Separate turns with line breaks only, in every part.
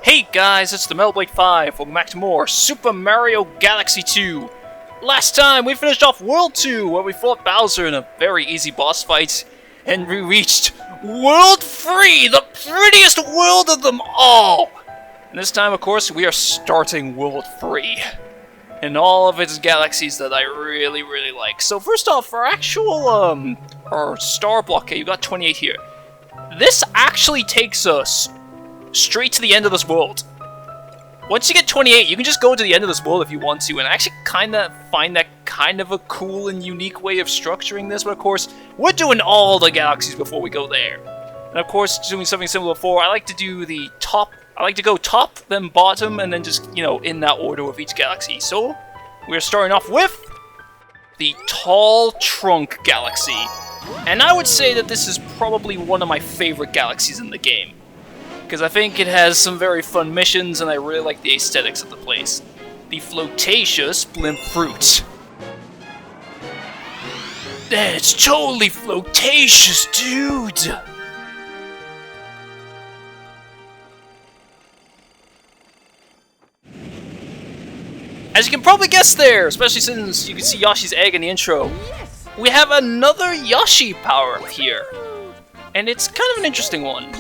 Hey guys, it's the Melblade 5. Welcome back to more Super Mario Galaxy 2. Last time we finished off World 2, where we fought Bowser in a very easy boss fight, and we reached World 3, the prettiest world of them all! And this time, of course, we are starting World 3. And all of its galaxies that I really like. So first off, our actual, our star block, okay, you got 28 here. This actually takes us straight to the end of this world. Once you get 28, you can just go to the end of this world if you want to, and I actually kind of find that kind of a cool and unique way of structuring this, but of course, we're doing all the galaxies before we go there. And of course, doing something similar before, I like to do the top, I like to go top, then bottom, and then just, you know, in that order with each galaxy. So, we're starting off with the Tall Trunk Galaxy. And I would say that this is probably one of my favorite galaxies in the game, because I think it has some very fun missions, and I really like the aesthetics of the place. The Flotatious Blimp Fruit. It's totally flotatious, dude! As you can probably guess there, especially since you can see Yoshi's egg in the intro, we have another Yoshi power-up here. And it's kind of an interesting one.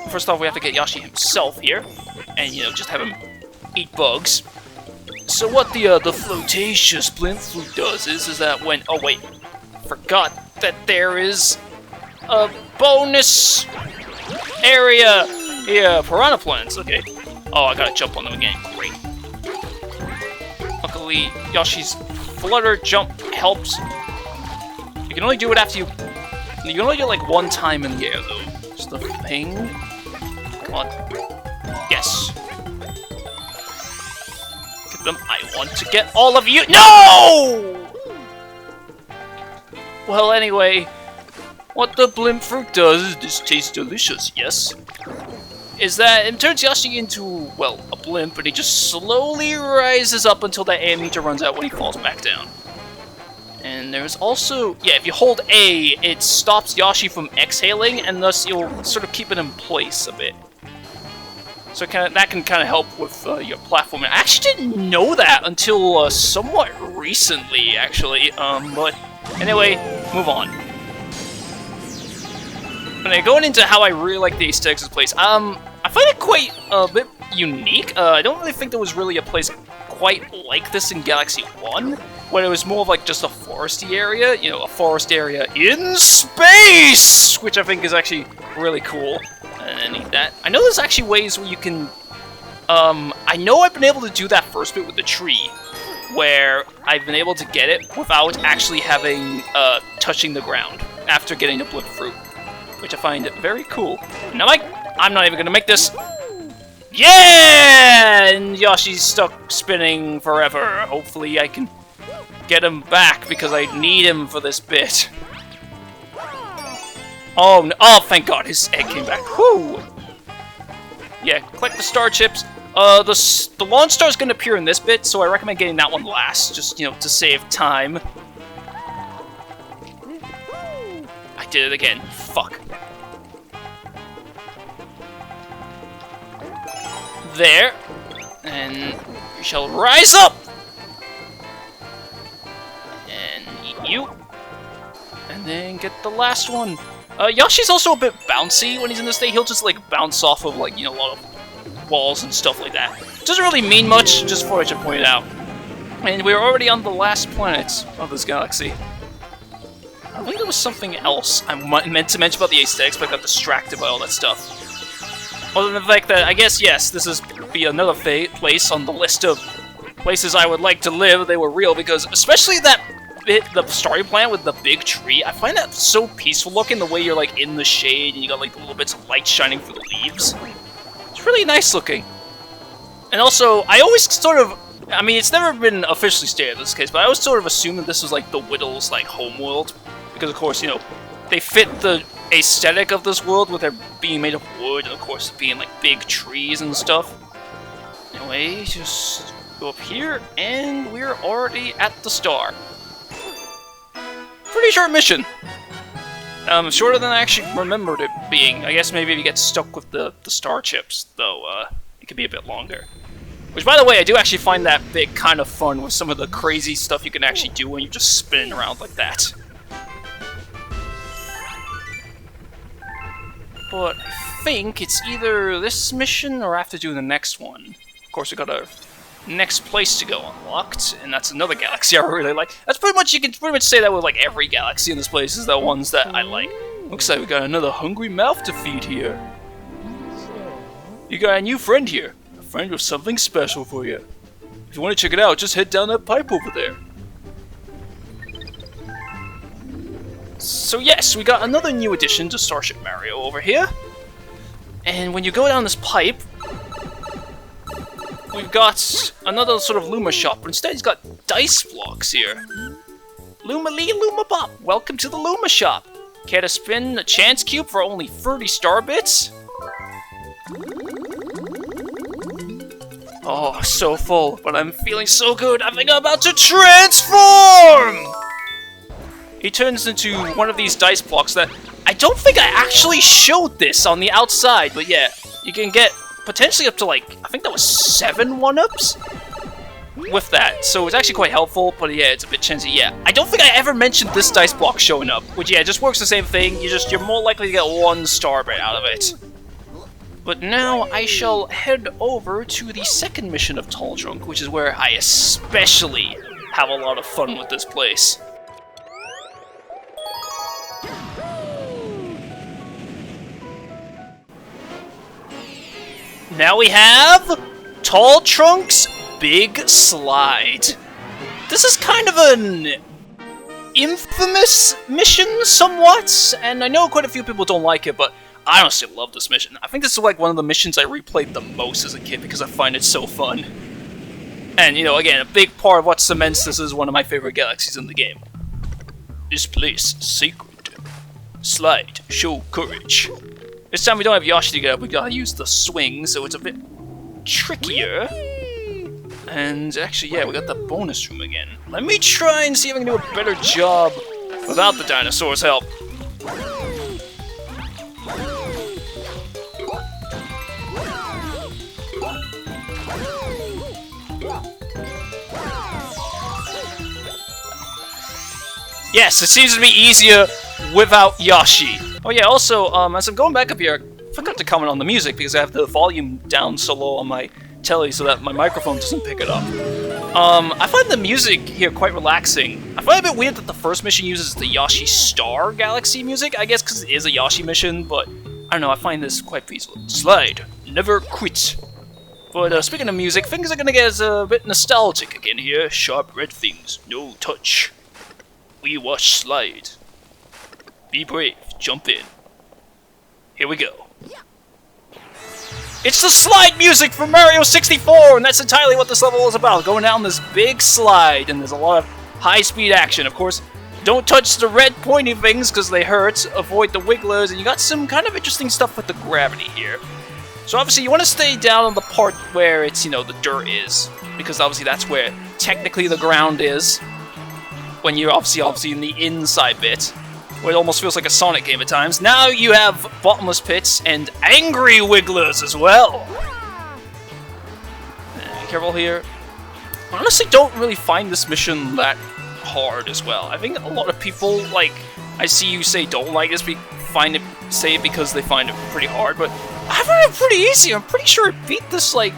First off, we have to get Yoshi himself here, and, you know, just have him eat bugs. So what the Flotatious Blimp Fruit does is that when... Oh, wait. Forgot that there is a bonus area. Yeah, piranha plants. Okay. Oh, I gotta jump on them again. Great. Luckily, Yoshi's flutter jump helps. You can only do it after you... You can only do it like one time in the air, though. Just the thing. Come on. Yes. Get them. I want to get all of you. No! Well, anyway, what the Blimp Fruit does, this tastes delicious, yes, is that it turns Yoshi into, well, a blimp, and he just slowly rises up until that air meter runs out when he falls back down. And there's also, yeah, if you hold A, it stops Yoshi from exhaling, and thus you'll sort of keep it in place a bit. So that can kind of help with your platforming. I actually didn't know that until somewhat recently, actually. But anyway, move on. And going into how I really like the aesthetics of this place, I find it quite a bit unique. I don't really think there was really a place quite like this in Galaxy 1, where it was more of like just a foresty area, you know, a forest area in space, which I think is actually really cool. And I need that. I know there's actually ways where you can, I know I've been able to do that first bit with the tree, where I've been able to get it without actually having, touching the ground after getting the Blimp Fruit, which I find very cool. Now, I'm not even gonna make this. Yeah! And Yoshi's stuck spinning forever. Hopefully I can get him back, because I need him for this bit. Oh, no. Oh, thank God, his egg came back. Whew! Yeah, collect the star chips. The launch star is going to appear in this bit, so I recommend getting that one last, just, you know, to save time. I did it again. Fuck. There. And we shall rise up! And eat you. And then get the last one. Yoshi's also a bit bouncy when he's in this state. He'll just, like, bounce off of, like, you know, a lot of walls and stuff like that. Doesn't really mean much, just thought I should point it out. And we're already on the last planet of this galaxy. I think there was something else I meant to mention about the aesthetics, but I got distracted by all that stuff. Other than the fact that, I guess, yes, this is be another place on the list of places I would like to live. They were real, because especially that bit, the starting planet with the big tree, I find that so peaceful looking, the way you're like in the shade and you got like little bits of light shining through the leaves. It's really nice looking. And also, I always sort of, I mean, it's never been officially stated in this case, but I always sort of assumed that this was like the Whittles' like homeworld, because of course, you know, they fit the aesthetic of this world with their being made of wood, and of course being like big trees and stuff. Anyway, just go up here, and we're already at the star. Pretty short mission. Shorter than I actually remembered it being. I guess maybe if you get stuck with the star chips, though, it could be a bit longer. Which, by the way, I do actually find that bit kind of fun with some of the crazy stuff you can actually do when you're just spinning around like that. But I think it's either this mission or after doing the next one. Of course, we got our next place to go unlocked, and that's another galaxy I really like. That's pretty much, you can pretty much say that with like every galaxy in this place is the ones that I like. Looks like we got another hungry mouth to feed here. You got a new friend here. A friend with something special for you. If you want to check it out, just head down that pipe over there. So yes, we got another new addition to Starship Mario over here. And when you go down this pipe, we've got another sort of Luma shop, but instead he's got dice blocks here. Luma Lee, Luma Bop, welcome to the Luma shop. Care to spin a chance cube for only 30 star bits? Oh, so full, but I'm feeling so good, I think I'm about to transform! He turns into one of these dice blocks that I don't think I actually showed this on the outside, but yeah, you can get potentially up to like, I think that was 7 one-ups with that, so it's actually quite helpful, but yeah, it's a bit chancy. Yeah, I don't think I ever mentioned this dice block showing up, which yeah, it just works the same thing, you're more likely to get 1 star bit out of it. But now I shall head over to the second mission of Tall Trunk, which is where I especially have a lot of fun with this place. Now we have Tall Trunk's Big Slide. This is kind of an infamous mission, somewhat, and I know quite a few people don't like it, but I honestly love this mission. I think this is like one of the missions I replayed the most as a kid because I find it so fun. And, you know, again, a big part of what cements this is one of my favorite galaxies in the game. This place, sacred. Slide, show courage. This time we don't have Yoshi to get up, we gotta use the swing, so it's a bit trickier. And actually, yeah, we got the bonus room again. Let me try and see if I can do a better job without the dinosaur's help. Yes, it seems to be easier without Yoshi. Oh yeah, also, as I'm going back up here, I forgot to comment on the music because I have the volume down so low on my telly so that my microphone doesn't pick it up. I find the music here quite relaxing. I find it a bit weird that the first mission uses the Yoshi Star Galaxy music, I guess because it is a Yoshi mission, but I don't know, I find this quite peaceful. Slide, never quit. But speaking of music, things are gonna get a bit nostalgic again here. Sharp red things, no touch. We watch Slide. Be brave, jump in. Here we go. It's the slide music from Mario 64, and that's entirely what this level is about. Going down this big slide, and there's a lot of high-speed action. Of course, don't touch the red pointy things because they hurt. Avoid the wigglers, and you got some kind of interesting stuff with the gravity here. So obviously you want to stay down on the part where it's, you know, the dirt is, because obviously that's where technically the ground is. When you're obviously in the inside bit, where it almost feels like a Sonic game at times. Now you have bottomless pits and angry wigglers as well. Be careful here. I honestly don't really find this mission that hard as well. I think a lot of people, like, I see you say don't like this, say it because they find it pretty hard, but I find it pretty easy. I'm pretty sure I beat this, like,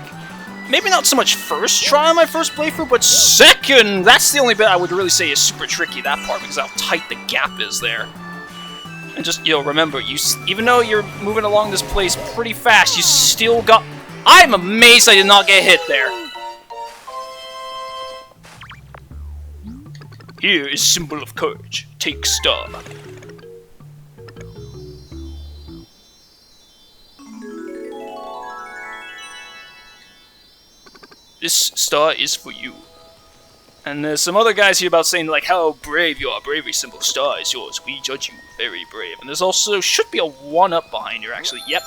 maybe not so much first try on my first playthrough, but second! That's the only bit I would really say is super tricky, that part, because how tight the gap is there. And just, you know, remember, even though you're moving along this place pretty fast, you still got... I'm amazed I did not get hit there! Here is symbol of courage. Take star. This star is for you. And there's some other guys here about saying, like, how brave you are. Bravery symbol, star is yours. We judge you very brave. And there's also, should be a 1-up behind here, actually. Yep.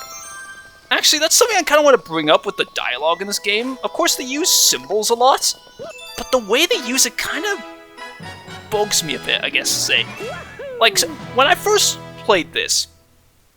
Actually, that's something I kind of want to bring up with the dialogue in this game. Of course, they use symbols a lot, but the way they use it kind of bugs me a bit, I guess to say. Like, when I first played this,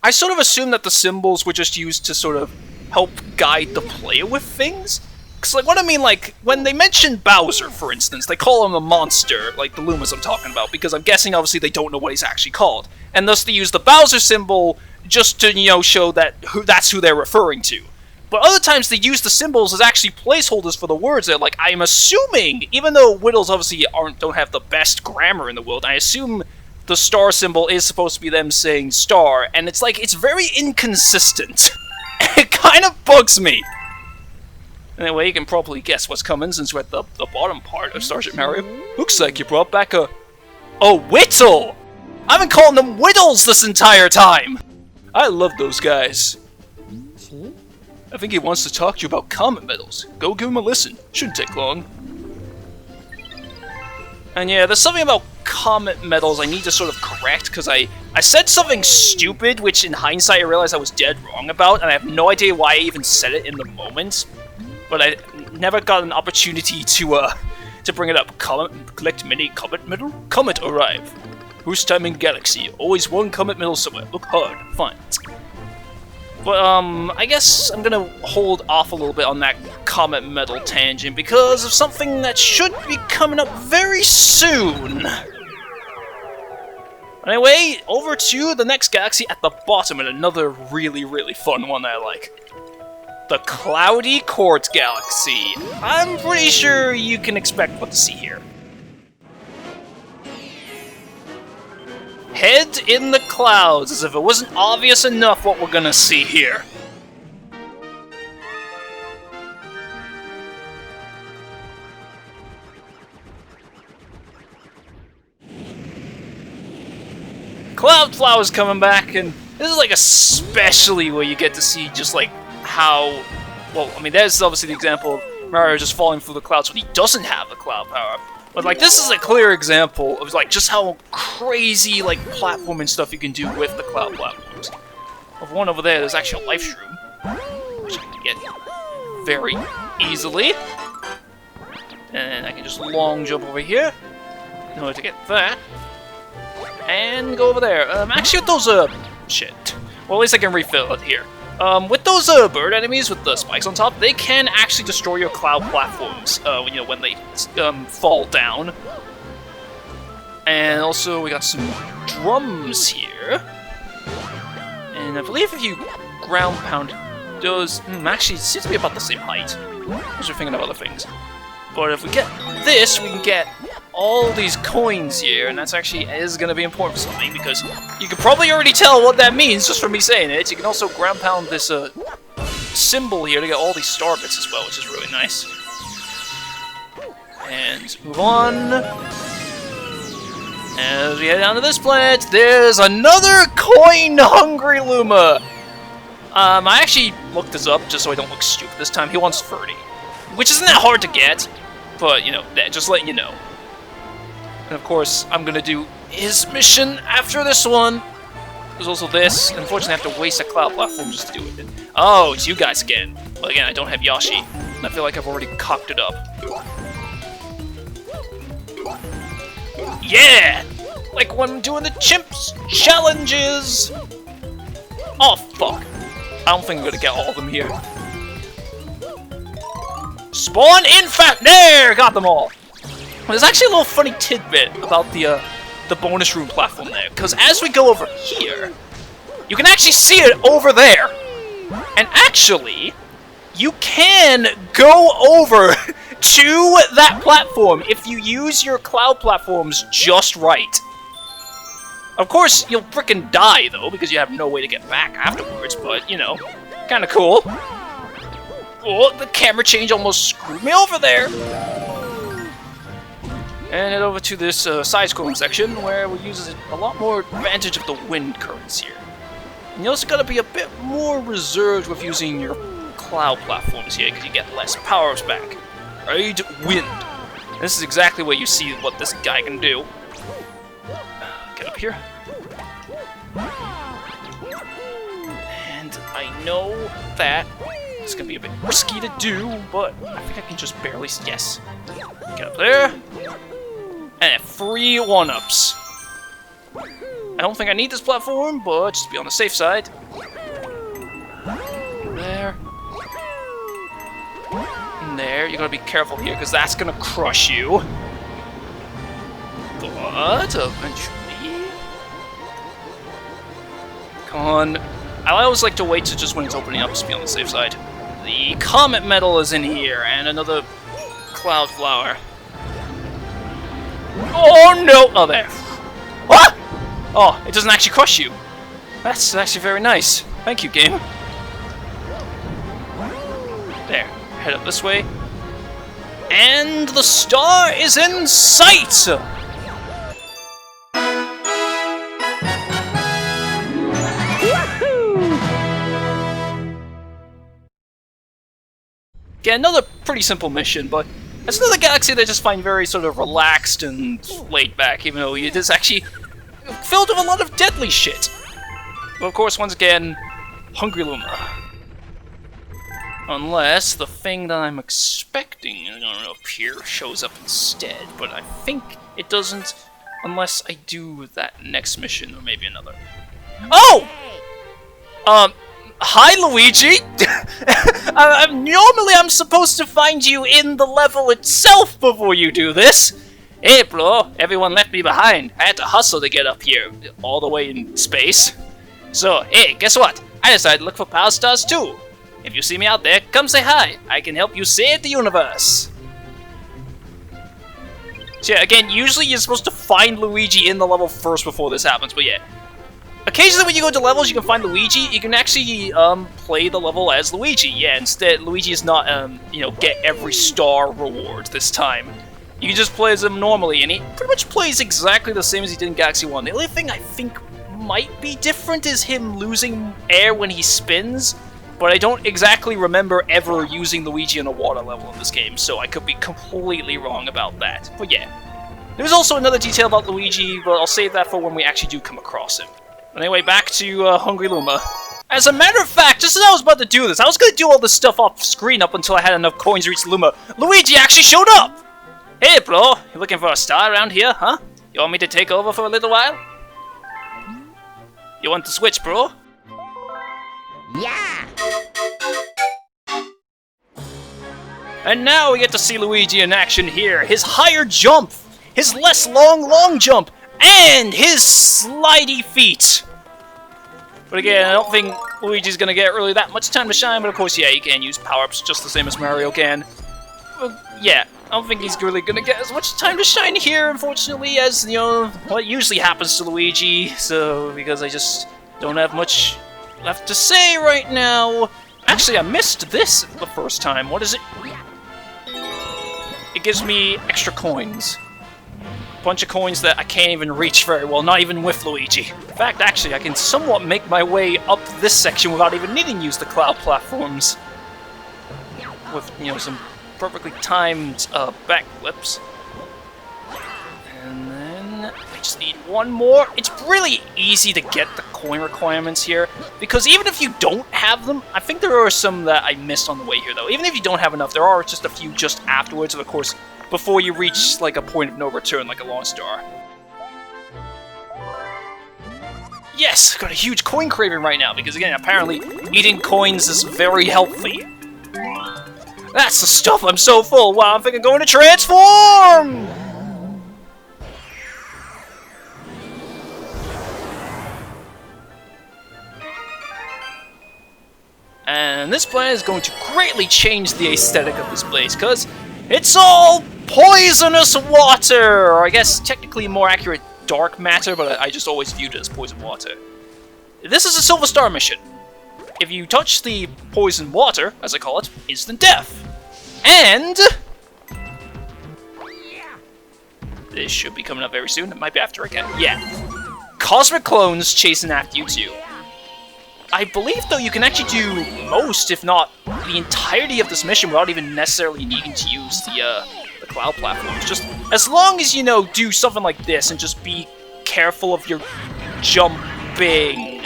I sort of assumed that the symbols were just used to sort of help guide the player with things. Because, like, what I mean, like, when they mention Bowser, for instance, they call him a monster, like the Lumas I'm talking about, because I'm guessing, obviously, they don't know what he's actually called. And thus they use the Bowser symbol just to, you know, show that that's who they're referring to. But other times they use the symbols as actually placeholders for the words. They're like, I'm assuming, even though Whittles obviously don't have the best grammar in the world, I assume the star symbol is supposed to be them saying star, and it's like, it's very inconsistent. It kind of bugs me. Anyway, you can probably guess what's coming since we're at the bottom part of Starship Mario. Looks like you brought back a Whittle! I've been calling them Whittles this entire time! I love those guys. I think he wants to talk to you about comet medals. Go give him a listen. Shouldn't take long. And yeah, there's something about comet medals I need to sort of correct, because I said something stupid, which in hindsight I realized I was dead wrong about, and I have no idea why I even said it in the moment. But I never got an opportunity to bring it up. Collect many comet medal? Comet arrive. Who's time in galaxy? Always one comet medal somewhere. Look hard. Find it. But, I guess I'm gonna hold off a little bit on that comet medal tangent because of something that should be coming up very soon. Anyway, over to the next galaxy at the bottom, and another really, really fun one that I like. The Cloudy Quartz Galaxy. I'm pretty sure you can expect what to see here. Head in the clouds, as if it wasn't obvious enough what we're gonna see here. Cloud Flower's coming back, and this is like especially where you get to see just like how, well, I mean, there's obviously the example of Mario just falling through the clouds when he doesn't have the cloud power. But like, this is a clear example of like just how crazy like platforming stuff you can do with the cloud platforms. Of one over there, there's actually a life shroom, which I can get very easily. And I can just long jump over here in order to get that. And go over there. Actually, with those, shit. Well, at least I can refill it here. With those, bird enemies with the spikes on top, they can actually destroy your cloud platforms, you know, when they, fall down. And also, we got some drums here. And I believe if you ground pound those, actually, it seems to be about the same height. Because we're thinking of other things. But if we get this, we can get all these coins here, and that's actually is going to be important for something, because you can probably already tell what that means just from me saying it. You can also ground pound this symbol here to get all these star bits as well, which is really nice. And move on. As we head down to this planet, there's another coin-hungry Luma. I actually looked this up just so I don't look stupid this time. He wants 30, which isn't that hard to get, but, you know, just letting you know. And of course, I'm gonna do his mission after this one. There's also this. Unfortunately, I have to waste a cloud platform just to do it. Oh, it's you guys again. But again, I don't have Yoshi, and I feel like I've already cocked it up. Yeah! Like when I'm doing the chimps challenges! Oh, fuck. I don't think I'm gonna get all of them here. Spawn infant! There! Got them all! There's actually a little funny tidbit about the bonus room platform there, because as we go over here, you can actually see it over there. And actually, you can go over to that platform if you use your cloud platforms just right. Of course, you'll frickin' die, though, because you have no way to get back afterwards, but, you know, kinda cool. Oh, the camera change almost screwed me over there. And head over to this side-scrolling section, where we use a lot more advantage of the wind currents here. And you also gotta be a bit more reserved with using your cloud platforms here, because you get less powers back. Right? Wind. And this is exactly what you see what this guy can do. Get up here. And I know that it's gonna be a bit risky to do, but I think I can just barely, yes. Get up there. And free one-ups. I don't think I need this platform, but just to be on the safe side. There. in there. You gotta be careful here, because that's gonna crush you. But eventually... Come on. I always like to wait to just when it's opening up, just be on the safe side. The comet metal is in here, and another cloud flower. Oh no! Oh, there. What? Oh, it doesn't actually crush you. That's actually very nice. Thank you, game. There. Head up this way. And the star is in sight! Yeah, another pretty simple mission, but it's another galaxy that I just find very sort of relaxed and laid back, even though it is actually filled with a lot of deadly shit. But of course, once again, Hungry Luma. Unless the thing that I'm expecting up here shows up instead, but I think it doesn't unless I do that next mission, or maybe another. Oh! Hi, Luigi! Normally I'm supposed to find you in the level itself before you do this! Hey, bro, everyone left me behind. I had to hustle to get up here, all the way in space. So, hey, guess what? I decided to look for power stars too. If you see me out there, come say hi. I can help you save the universe. So yeah, again, usually you're supposed to find Luigi in the level first before this happens, but yeah. Occasionally when you go to levels, you can find Luigi. You can actually play the level as Luigi. Yeah, instead, Luigi is not, get every star reward this time. You can just play as him normally, and he pretty much plays exactly the same as he did in Galaxy 1. The only thing I think might be different is him losing air when he spins, but I don't exactly remember ever using Luigi in a water level in this game, so I could be completely wrong about that. But yeah. There's also another detail about Luigi, but I'll save that for when we actually do come across him. Anyway, back to Hungry Luma. As a matter of fact, just as I was about to do this, I was going to do all this stuff off screen up until I had enough coins to reach Luma. Luigi actually showed up! Hey, bro, you looking for a star around here, huh? You want me to take over for a little while? You want to switch, bro?
Yeah!
And now we get to see Luigi in action here. His higher jump, his less long jump, and his slidey feet. But again, I don't think Luigi's gonna get really that much time to shine, but of course, yeah, he can use power-ups just the same as Mario can. Well, yeah, I don't think he's really gonna get as much time to shine here, unfortunately, as, what usually happens to Luigi, so, because I just don't have much left to say right now. Actually, I missed this the first time. What is it? It gives me extra coins. Bunch of coins that I can't even reach very well, not even with Luigi. In fact, actually, I can somewhat make my way up this section without even needing to use the cloud platforms. With, some perfectly timed backflips. And then I just need one more. It's really easy to get the coin requirements here, because even if you don't have them, I think there are some that I missed on the way here, though. Even if you don't have enough, there are just a few just afterwards, and of course, before you reach, like, a point of no return, like a Lone Star. Yes! Got a huge coin craving right now, because again, apparently, eating coins is very healthy. That's the stuff, I'm so full! Wow, I'm thinking going to transform! And this plan is going to greatly change the aesthetic of this place, because it's all poisonous water! Or I guess technically more accurate, dark matter, but I just always viewed it as poison water. This is a Silver Star mission. If you touch the poison water, as I call it, instant death. And this should be coming up very soon. It might be after again. Yeah. Cosmic clones chasing after you too. I believe, though, you can actually do most, if not the entirety of this mission without even necessarily needing to use the cloud platforms. Just as long as, do something like this and just be careful of your jumping.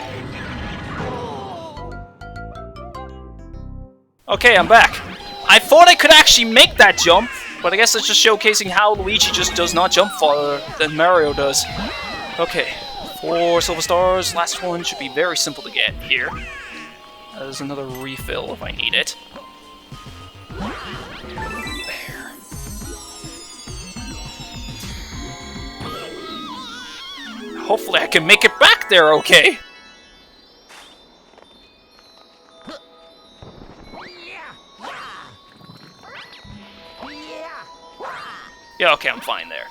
Okay, I'm back. I thought I could actually make that jump, but I guess that's just showcasing how Luigi just does not jump farther than Mario does. Okay. 4 silver stars. Last one should be very simple to get here. There's another refill if I need it. Hopefully I can make it back there okay. Yeah, okay, I'm fine there.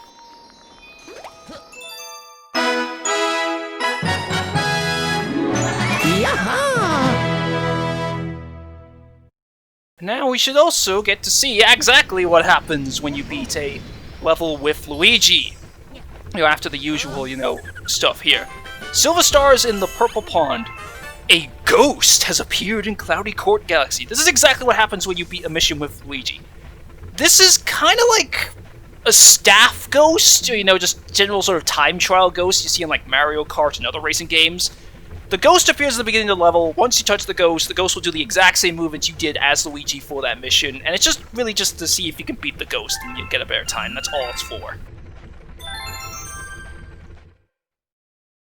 Now we should also get to see exactly what happens when you beat a level with Luigi. You know, after the usual, stuff here. Silver stars in the purple pond. A ghost has appeared in Cloudy Court Galaxy. This is exactly what happens when you beat a mission with Luigi. This is kind of like a staff ghost, just general sort of time trial ghost you see in like Mario Kart and other racing games. The ghost appears at the beginning of the level. Once you touch the ghost will do the exact same movements you did as Luigi for that mission, and it's just really just to see if you can beat the ghost and you'll get a better time. That's all it's for.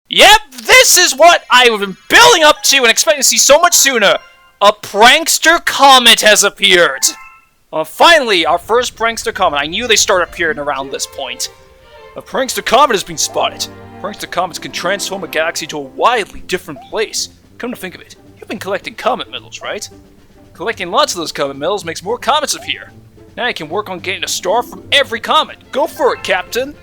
Yep, this is what I've been building up to and expecting to see so much sooner. A prankster comet has appeared. Finally, our first prankster comet. I knew they started appearing around this point. A prankster comet has been spotted. Prankster comets can transform a galaxy to a wildly different place. Come to think of it, you've been collecting comet medals, right? Collecting lots of those comet medals makes more comets appear. Now you can work on getting a star from every comet. Go for it, Captain!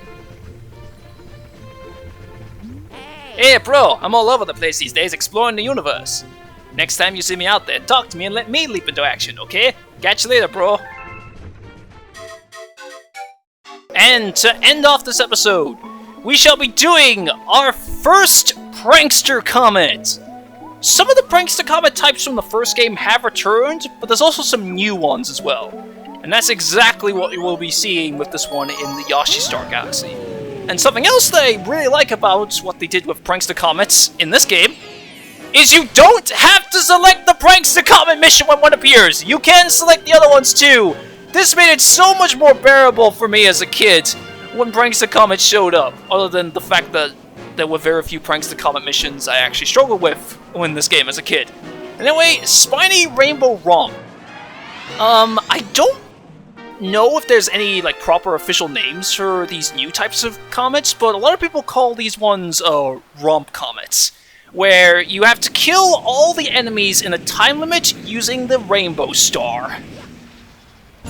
Hey, bro, I'm all over the place these days exploring the universe. Next time you see me out there, talk to me and let me leap into action, okay? Catch you later, bro. And to end off this episode, we shall be doing our first prankster comet. Some of the prankster comet types from the first game have returned, but there's also some new ones as well. And that's exactly what we will be seeing with this one in the Yoshi Star Galaxy. And something else that I really like about what they did with prankster comets in this game is you don't have to select the prankster comet mission when one appears. You can select the other ones too. This made it so much more bearable for me as a kid when prankster comet showed up, other than the fact that there were very few prankster comet missions I actually struggled with in this game as a kid. Anyway, Spiny Rainbow Romp. I don't know if there's any proper official names for these new types of comets, but a lot of people call these ones romp comets, where you have to kill all the enemies in a time limit using the rainbow star.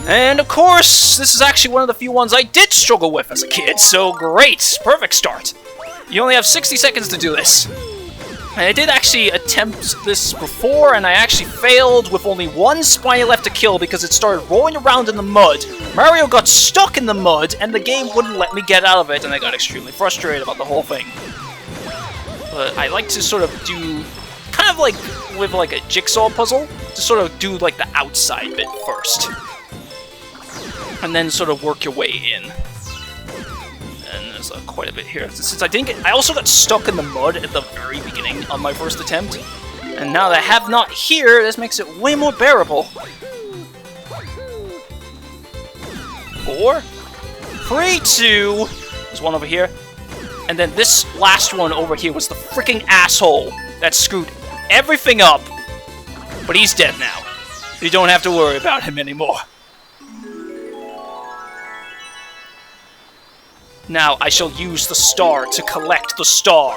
And of course, this is actually one of the few ones I did struggle with as a kid, so great, perfect start. You only have 60 seconds to do this. And I did actually attempt this before, and I actually failed with only one Spiny left to kill because it started rolling around in the mud. Mario got stuck in the mud, and the game wouldn't let me get out of it, and I got extremely frustrated about the whole thing. But I like to sort of do, kind of like with a jigsaw puzzle, to sort of do the outside bit first. And then sort of work your way in. And there's quite a bit here. Since I also got stuck in the mud at the very beginning on my first attempt. And now that I have not here, this makes it way more bearable. 4, 3, 2, there's one over here. And then this last one over here was the freaking asshole that screwed everything up. But he's dead now. You don't have to worry about him anymore. Now I shall use the star to collect the star.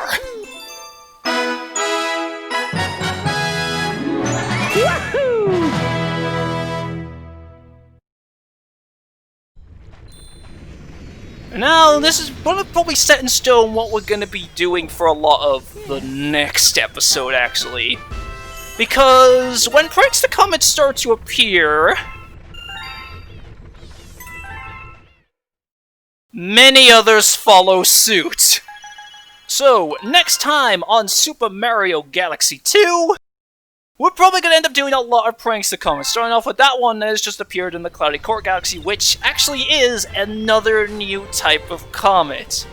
Now, this is probably set in stone what we're going to be doing for a lot of the next episode, actually. Because when prankster comets start to appear, many others follow suit. So, next time on Super Mario Galaxy 2, we're probably going to end up doing a lot of prankster comets, starting off with that one that has just appeared in the Cloudy Court Galaxy, which actually is another new type of comet.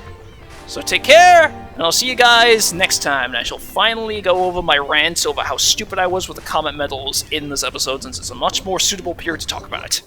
So take care, and I'll see you guys next time, and I shall finally go over my rant over how stupid I was with the comet medals in this episode, since it's a much more suitable period to talk about it.